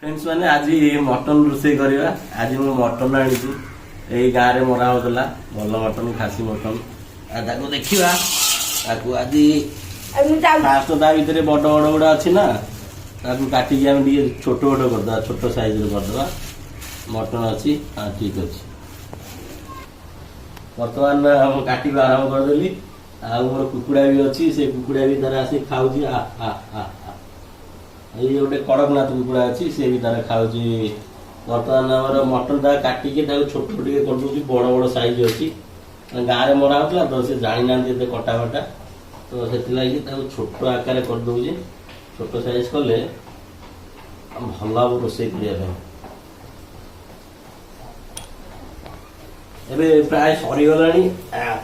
Friends मैंने आज mutton रोषे करवा आज मु मटन आनी यही गाँव में मरा होता भल मटन खासी मटन देखा आज फास्ट ता भर बड़ बड़ गुड़ा अच्छी ना काटिकी आम छोट छोट करदे छोट साइज करदे मटन अच्छी हाँ ठीक अच्छे बर्तमान काटिक आरंभ करदेली आ मोर कुकुड़ा भी अच्छी से कुकुड़ा भी तार आसिक खाऊँ ये गोटे कड़कनाथ कुकुड़ा अच्छी सी भी तार खाऊँ बर्तमान आम मटन टा काटिके छोट छोट कर बड़ बड़ साइज अच्छी गाँव में मरा होता तो से जानी ना कटा बटा तो से छोट आकार कर दौचे छोट साइज कले भल रोषे करने एबे प्राय सरीगला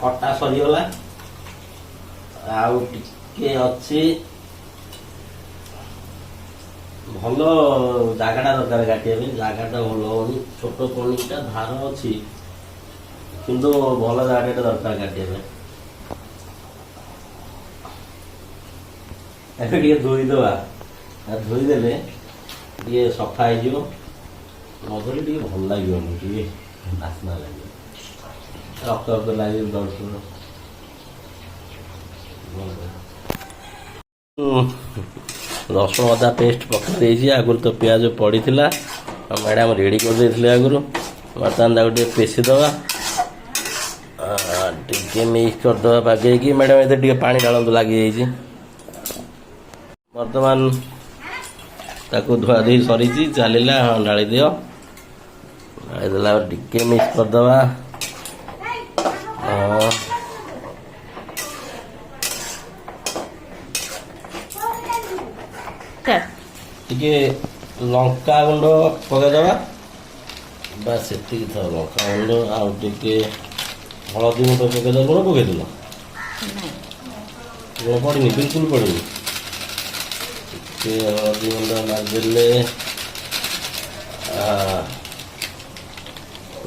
कटा सरीगला आउ टिके अच्छी भल जगाटा दरकार काटिया जगाटा भल हो छोट कणिका धार अच्छी किंतु भल जगाटा दरकार काटिया एबे धोईदवा धोईदे टे सफा हो नधोले टे भल लगे बास्ना लगे रक्त रक्त लगे दर्द रसुण अदा पेस्ट पकई आगुरी तो प्याज पड़ी मैडम रेडी कर दे आगुरी बर्तमान टे पेशीदवा टे मिक्स करदे बागे मैडम ये पानी डालतु लगी बर्तमान ताकू धुआ धुई सरी चलला हाँ ढाई दियो ढाईदेला टे मिक्स करदवा टिके लंका गुंड पकईदवा बस से था लंका गुंड आउ टिके हलदी गुंड पकईद लुण पकईदेल लुण पड़नी बिल्कुल पड़नी टिके हलदी गुंड मारिदेले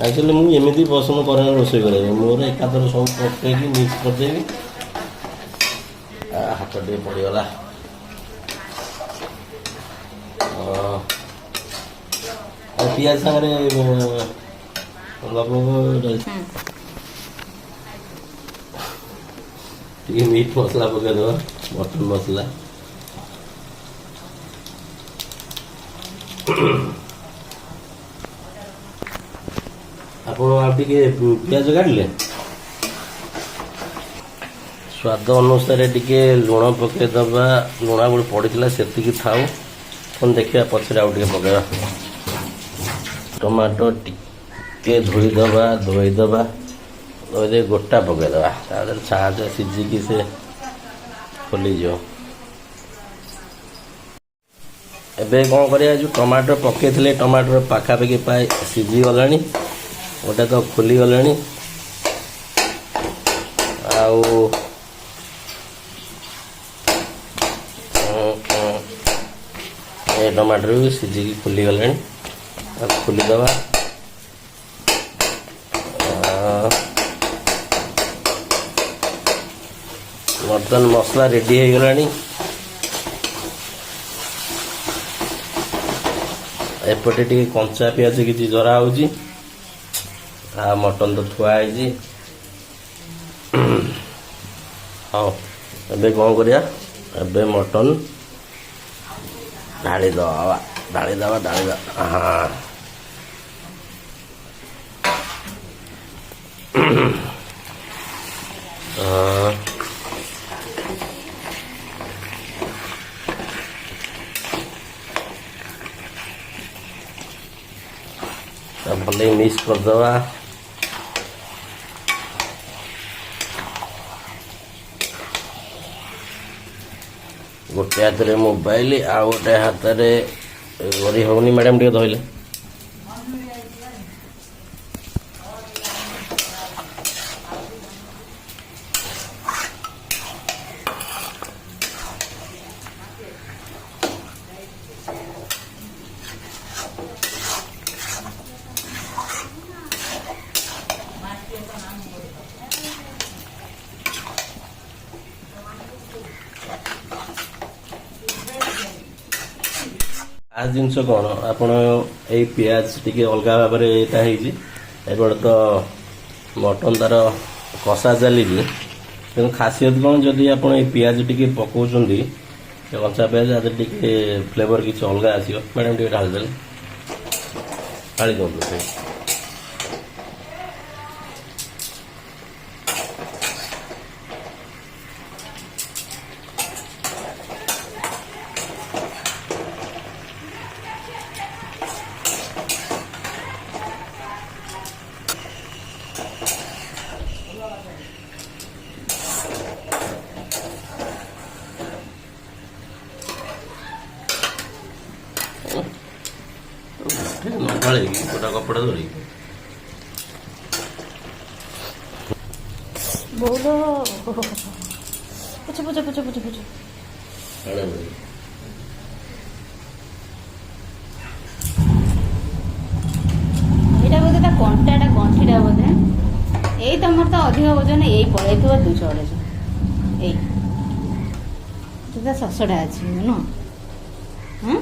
एक्चुअली मुझे एमती पसंद कर रोषे कर मोर एकादर सब पकई मिक्स करदेवी हाथ टे पड़गला पियाज सागर मीट मसला पकईद मटन मसला आप पियाज काटिले स्वाद अनुसार टिके लुण पकईदबा लुण गोटे पड़ा से थाऊ पुणी देखा पचर आउ टे पकड़ा टमाटो टिके धोईदबा धोईदे गोटा पकईदबा छाँच सीझिकी से खोलीज एबे कौन करिया जो टमाटो पकईले टमाटो पाखापाखि पाए सीझी गला गोटे तो खोली गला आउ टमाटर भी सीझिकी खोली गले खोलीदवा बर्तमान मसला रेडी हो गला एपटे टे कंचा पियाज किसी जरा हो मटन तो थुआ हाँ एबे कौन करिया एबे मटन ढालीदवा हाँ भले मिक्स करदवा गोटे हाथ में मोबाइल आ गोटे हाथ में होनी मैडम टे धोइले आज जिनस कौन आप पियाज टी अलग भाव में यहाँ एबड़ तो मटन तार कषा चली तेणु खासियत कौन जदि आप पियाज टी पकाउं कंचा पियाज आदि टे फ्लेवर किसी अलग आसो मैडम टे ढाली दे ढाली दिखाँ गोटा कपड़ा धरी बोलो पुछ पुछ पुछ पुछ पुछ एटा बोधे ता कंटाटा गंठीटा बोधे एई तमर तो अधिक वजन एई पळे तू तू चढ़े एई तुदा ससडा अछि नो हां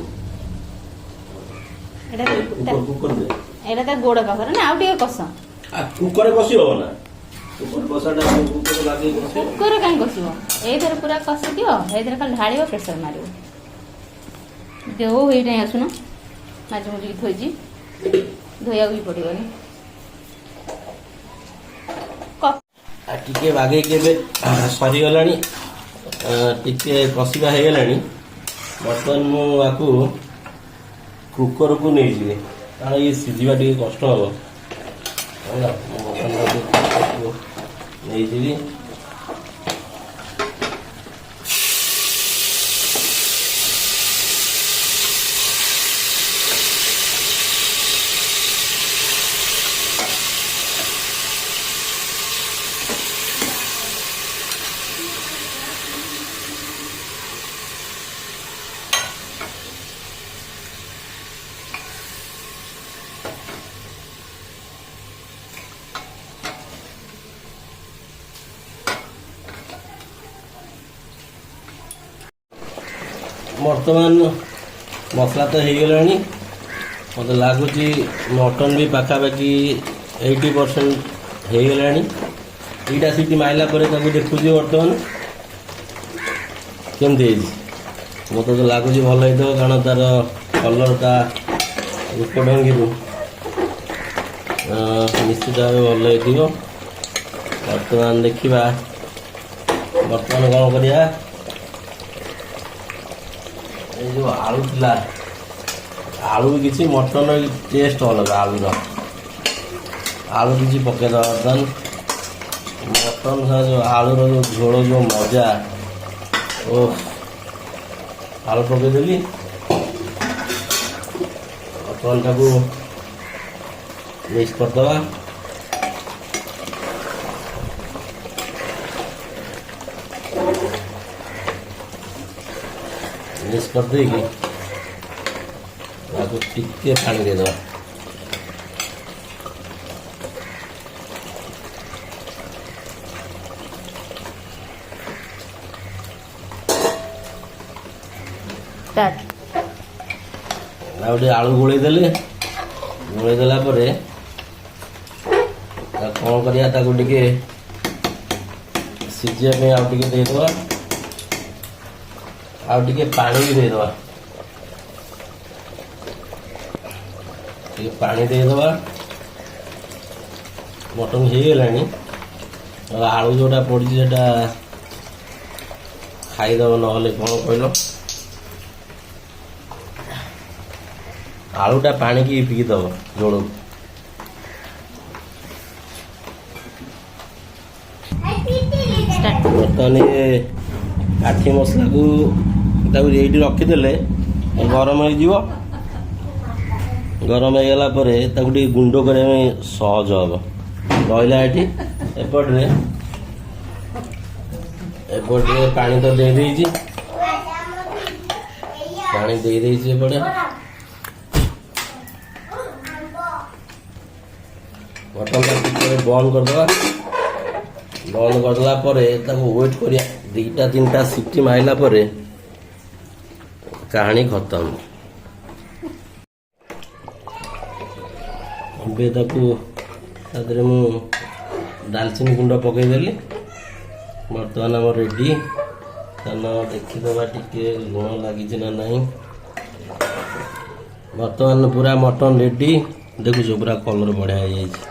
एटा ता गोड़ पाखर ना आउ टिके कस कुकर कसी हो ना कुकर कसाटा कुकर लागे कसी कुकर काई कसिबो एथर पूरा कसी दियो एथर खाली ढाळियो प्रेशर मारियो देहो एटा आसुनो माजे मुजी थोइजी धोया भी पड़िबनी टिके बागे केबे सरी गलानी टिके कसिबा हे गलानी बर्तन मु आकू कुकर को नहीं जी कारण ये सीझा टे कष्ट हम नहीं जी बर्तमान मसला तो हो गलानी मत लगुच मटन भी पाखापाखि 80% हो गलानी एटा सीटी मारला देखुची बर्तमान केमती मत तो लगुच भल हो कारण तार कलरटा रूप ढंगी निश्चित भाव भल हो बर्तमान देखा बर्तमान कौन करिया जो आलू थिला आलू भी किसी मटन टेस्ट अलग आलू किसी पकईद बर्तमान मटन जो आलू जो झोल जो मजा ओ आलू पकईदेली मटन टाक मिक्स करदे मिक्स कर देगी टिके पानी दे दो आलू गोल देला कौन करिया सीझे आउ टे देदवा आउ टे पानी भी देदवा पानी देदवा मटन हो गलानी आलू जोटा पड़ी से खाईदब ना कौन कहल आलूटा पानी की पिदब जोड़ बर्तमान ये काठी मसला को ये रखीदे गरम हो गरम होगला गुंड करने सहज हम रहा ये एपटे पानी तो दे देइछि पानी दे देइछि एपटे मटन बंद करदे बंद करला वेट करिया दुईटा तीन टा सीटी मारला कहानी खत्म ଏବେ ତାକୁ ତା ଦେହରେ ମୁଁ ଡାଲଚିନି ଗୁଣ୍ଡ ପକେଇଦେଲି। ବର୍ତ୍ତମାନ ଆମର ରେଡ଼ି। କାରଣ ଦେଖିଦେବା ଟିକେ ଲୁଣ ଲାଗିଛି ନା ନାହିଁ। ବର୍ତ୍ତମାନ ପୁରା ମଟନ୍ ରେଡ଼ି। ଦେଖୁଛ ପୁରା କଲର୍ ବଢ଼ିଆ ହେଇଯାଇଛି।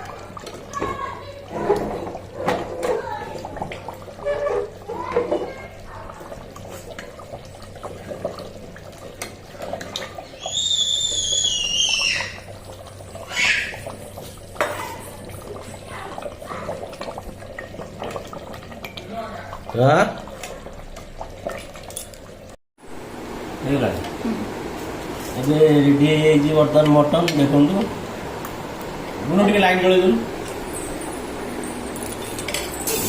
ହେଇଗଲାଣି। ଏବେ ରେଡ଼ି ହେଇଯାଇଛି ବର୍ତ୍ତମାନ ମଟନ୍। ଦେଖନ୍ତୁ ଲୁଣ ଟିକେ ଲାଇନ୍ ଜଳେଇ ଦେଲୁ।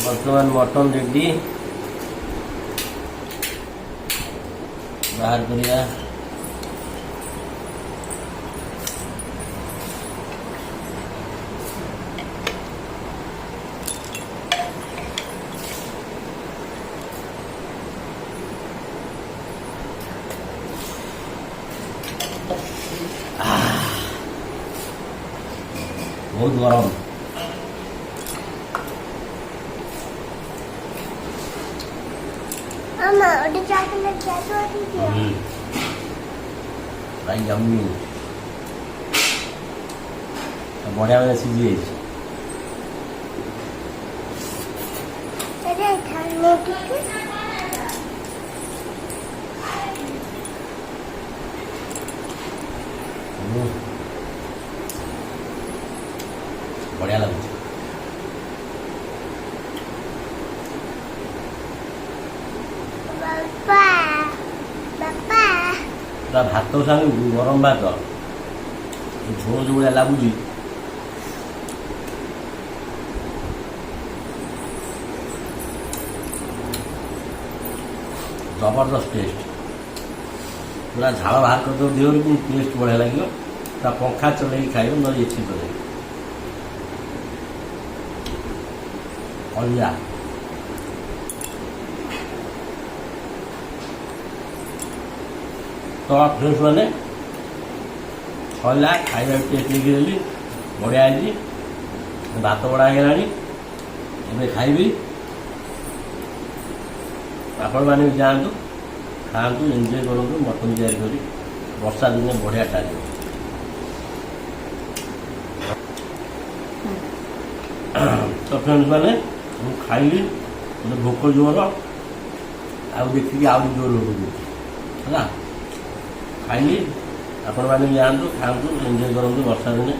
ବର୍ତ୍ତମାନ ମଟନ୍ ରେଡ଼ି। ବାହାର କରିବା। बहुत गरम। यम्मी बढ़िया भाई सीझी बढ़िया लगुच। पूरा भात सांगे गरम भात झोल जो भाया लगुच। जबरदस्त टेस्ट। पूरा झाड़ बाहर कर दो देह टेस्ट बढ़िया लगे। पूरा पंखा चल खाइब न एसी चल अलिया। तो फ्रेंड्स मैंने सैला खाଇବା टेस्ट लिखिदेली। बढ़िया है। भात बड़ा है खाइबी। आपण मैंने भी जातु खातु एंजॉय करूँ मटन तैयारी करी। वर्षा दिने बढ़िया टाइम। तो फ्रेंड्स मैंने खाइली मतलब भोक जोर आउ देखिए आउ जोर हो खाइली। आपण मैंने जातु खातु एंजॉय करूँ वर्षा दिने।